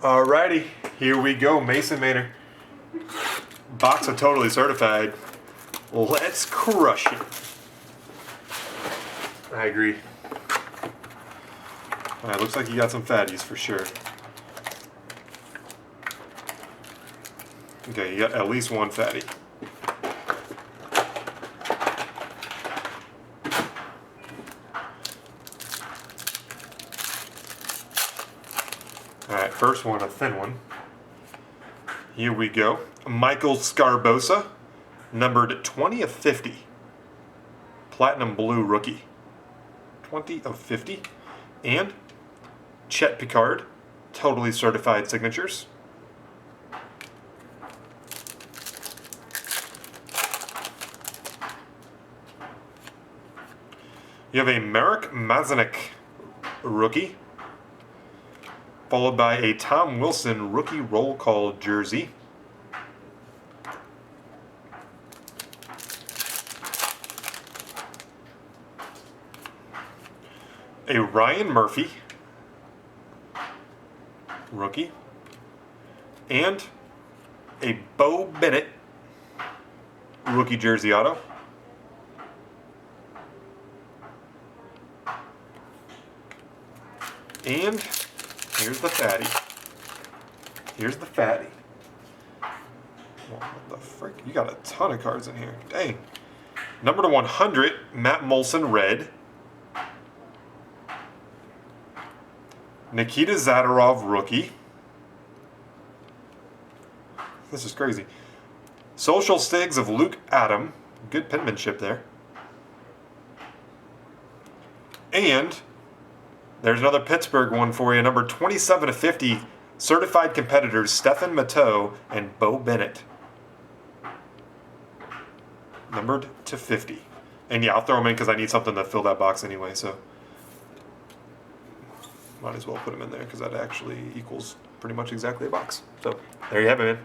Alrighty, here we go, Mason Manor. Box of Totally Certified. Let's crush it. I agree. Alright, looks like you got some fatties for sure. Okay, you got at least one fatty. Alright, first one, a thin one. Here we go. Michael Scarbosa, numbered 20 of 50. Platinum Blue rookie. 20 of 50. And Chet Picard, Totally Certified Signatures. You have a Marek Mazanek rookie, followed by a Tom Wilson rookie roll call jersey. A Ryan Murphy rookie. And a Bo Bennett rookie jersey auto. And here's the fatty. Here's the fatty. What the frick? You got a ton of cards in here. Dang. Number to 100, Matt Molson red. Nikita Zadorov rookie. This is crazy. Social Stigs of Luke Adam. Good penmanship there. And there's another Pittsburgh one for you. Number 27 of 50. Certified competitors Stefan Matteau and Bo Bennett. Numbered to 50. And yeah, I'll throw them in because I need something to fill that box anyway, so might as well put them in there because that actually equals pretty much exactly a box. So there you have it, man.